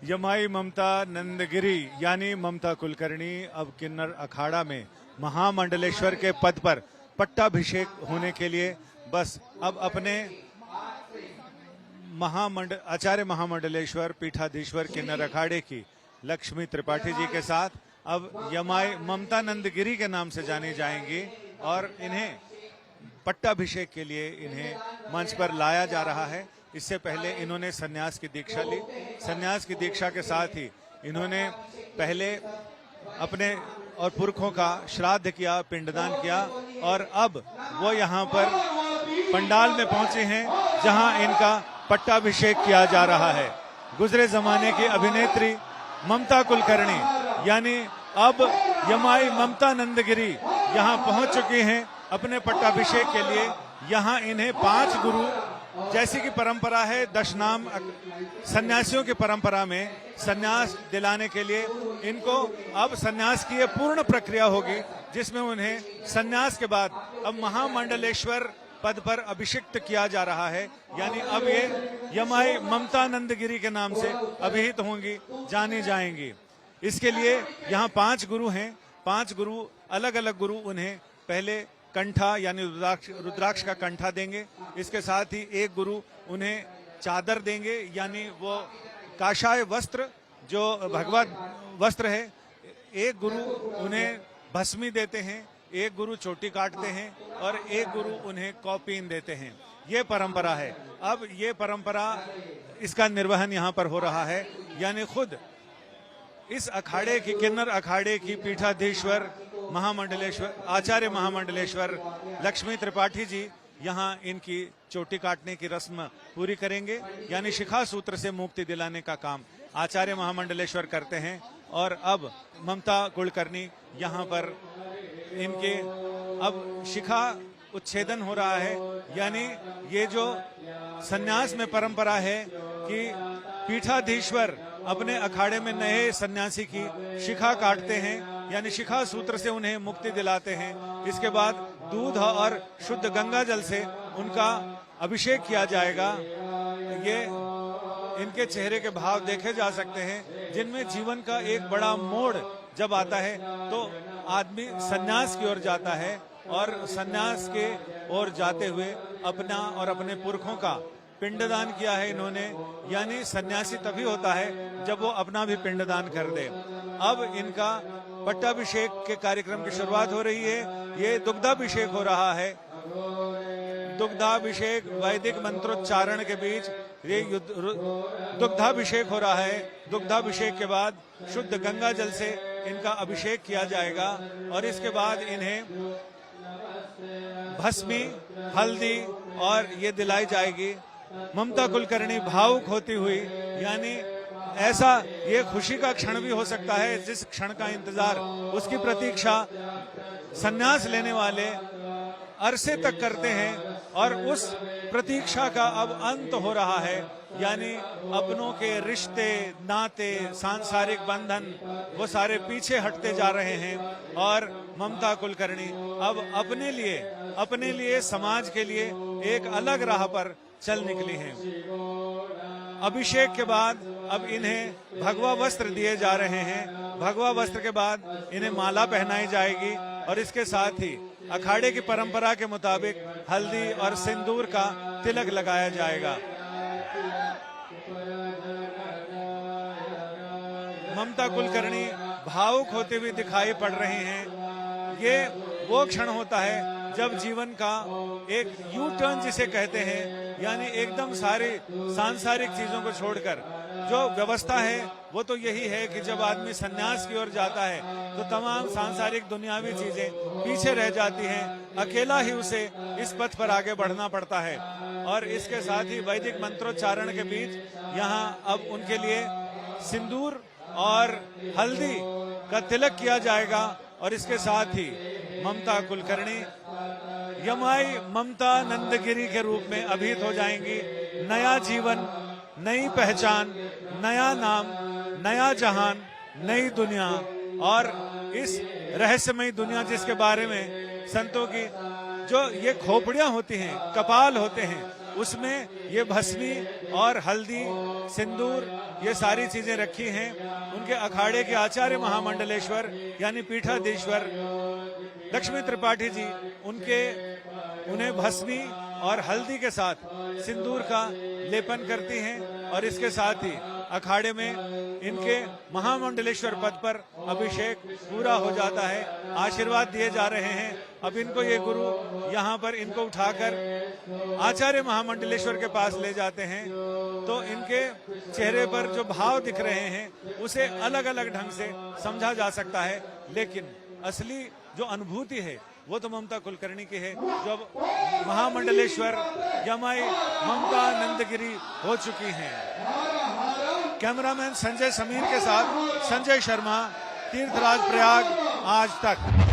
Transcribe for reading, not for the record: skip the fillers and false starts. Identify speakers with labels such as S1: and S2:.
S1: यमाई ममता नंदगिरी यानी ममता कुलकर्णी अब किन्नर अखाड़ा में महामंडलेश्वर के पद पर पट्टाभिषेक होने के लिए बस अब अपने आचार्य महामंडलेश्वर पीठाधीश्वर किन्नर अखाड़े की लक्ष्मी त्रिपाठी जी के साथ अब यमाई ममता नंदगिरी के नाम से जानी जाएंगी और इन्हें पट्टाभिषेक के लिए इन्हें मंच पर लाया जा रहा है। इससे पहले इन्होंने सन्यास की दीक्षा ली। सन्यास की दीक्षा के साथ ही इन्होंने पहले अपने और पुरखों का श्राद्ध किया, पिंडदान किया और अब वो यहाँ पर पंडाल में पहुंचे हैं जहां इनका पट्टाभिषेक किया जा रहा है। गुजरे जमाने की अभिनेत्री ममता कुलकर्णी यानी अब यमाई ममता नंदगिरी यहाँ पहुंच चुकी हैं अपने पट्टाभिषेक के लिए। यहाँ इन्हें 5 गुरु, जैसी की परंपरा है दशनाम सन्यासियों की परंपरा में, सन्यास दिलाने के लिए इनको अब सन्यास की ये पूर्ण प्रक्रिया होगी जिसमें उन्हें सन्यास के बाद अब महामंडलेश्वर पद पर अभिषिक्त किया जा रहा है। यानी अब ये यमाई ममता नंदगिरी के नाम से अभिहित होंगी, जानी जाएंगी। इसके लिए यहाँ 5 गुरु हैं। 5 गुरु अलग अलग गुरु उन्हें पहले कंठा यानी रुद्राक्ष का कंठा देंगे। इसके साथ ही एक गुरु उन्हें चादर देंगे यानी वो काषाय वस्त्र जो भगवत वस्त्र है। एक गुरु उन्हें भस्मी देते हैं, एक गुरु चोटी काटते हैं और एक गुरु उन्हें कौपीन देते हैं। ये परंपरा है। अब ये परंपरा, इसका निर्वहन यहाँ पर हो रहा है। यानी खुद इस अखाड़े की, किन्नर अखाड़े की पीठाधीश्वर महामंडलेश्वर, आचार्य महामंडलेश्वर लक्ष्मी त्रिपाठी जी यहाँ इनकी चोटी काटने की रस्म पूरी करेंगे। यानी शिखा सूत्र से मुक्ति दिलाने का काम आचार्य महामंडलेश्वर करते हैं। और अब ममता कुलकर्णी यहाँ पर इनके अब शिखा उच्छेदन हो रहा है। यानी ये जो सन्यास में परंपरा है कि पीठाधीश्वर अपने अखाड़े में नए सन्यासी की शिखा काटते हैं, यानी शिखा सूत्र से उन्हें मुक्ति दिलाते हैं। इसके बाद दूध और शुद्ध गंगा जल से उनका अभिषेक किया जाएगा। ये इनके चेहरे के भाव देखे जा सकते हैं जिनमें जीवन का एक बड़ा मोड़ जब आता है तो आदमी सन्यास की ओर जाता है और सन्यास के ओर जाते हुए अपना और अपने पुरखों का पिंडदान किया है इन्होंने। यानी सन्यासी तभी होता है जब वो अपना भी पिंडदान कर दे। अब इनका पट्टाभिषेक के कार्यक्रम की शुरुआत हो रही है। ये दुग्धाभिषेक हो रहा है। दुग्धाभिषेक वैदिक मंत्रोच्चारण के बीच ये दुग्धाभिषेक हो रहा है। दुग्धाभिषेक के बाद शुद्ध गंगा जल से इनका अभिषेक किया जाएगा और इसके बाद इन्हें भस्मी, हल्दी और ये दिलाई जाएगी। ममता कुलकर्णी भावुक होती हुई, यानी ऐसा ये खुशी का क्षण भी हो सकता है जिस क्षण का इंतजार, उसकी प्रतीक्षा सन्यास लेने वाले अरसे तक करते हैं और उस प्रतीक्षा का अब अंत हो रहा है। यानी अपनों के रिश्ते, नाते, सांसारिक बंधन वो सारे पीछे हटते जा रहे हैं और ममता कुलकर्णी अब अपने लिए समाज के लिए एक अलग राह पर चल निकली हैं। अभिषेक के बाद अब इन्हें भगवा वस्त्र दिए जा रहे हैं। भगवा वस्त्र के बाद इन्हें माला पहनाई जाएगी और इसके साथ ही अखाड़े की परंपरा के मुताबिक हल्दी और सिंदूर का तिलक लगाया जाएगा। ममता कुलकर्णी भावुक होते हुए दिखाई पड़ रहे हैं। ये वो क्षण होता है जब जीवन का एक यू टर्न जिसे कहते हैं, यानी एकदम सारी सांसारिक चीजों को छोड़कर जो व्यवस्था है वो तो यही है कि जब आदमी सन्यास की ओर जाता है तो तमाम सांसारिक दुनियावी चीजें पीछे रह जाती हैं। अकेला ही उसे इस पथ पर आगे बढ़ना पड़ता है। और इसके साथ ही वैदिक मंत्रोच्चारण के बीच यहाँ अब उनके लिए सिंदूर और हल्दी का तिलक किया जाएगा और इसके साथ ही ममता कुलकर्णी यमाई ममता नंदगिरी के रूप में अभिहित हो जाएंगी। नया जीवन, नई पहचान, नया नाम, नया जहान, नई दुनिया। और इस रहस्यमयी दुनिया जिसके बारे में संतों की जो ये खोपड़ियां होती हैं, कपाल होते हैं, उसमें ये भस्मी और हल्दी, सिंदूर, ये सारी चीजें रखी हैं। उनके अखाड़े के आचार्य महामंडलेश्वर यानी पीठाधीश्वर लक्ष्मी त्रिपाठी जी उन्हें भस्मी और हल्दी के साथ सिंदूर का लेपन करती हैं और इसके साथ ही अखाड़े में इनके महामंडलेश्वर पद पर अभिषेक पूरा हो जाता है। आशीर्वाद दिए जा रहे हैं। अब इनको ये गुरु यहाँ पर इनको उठाकर आचार्य महामंडलेश्वर के पास ले जाते हैं, तो इनके चेहरे पर जो भाव दिख रहे हैं उसे अलग अलग ढंग से समझा जा सकता है, लेकिन असली जो अनुभूति है वो तो ममता कुलकर्णी की है, जो अब महामंडलेश्वर यमाई ममता नंदगिरी हो चुकी हैं। कैमरामैन संजय समीर के साथ संजय शर्मा, तीर्थराज प्रयाग, आज तक।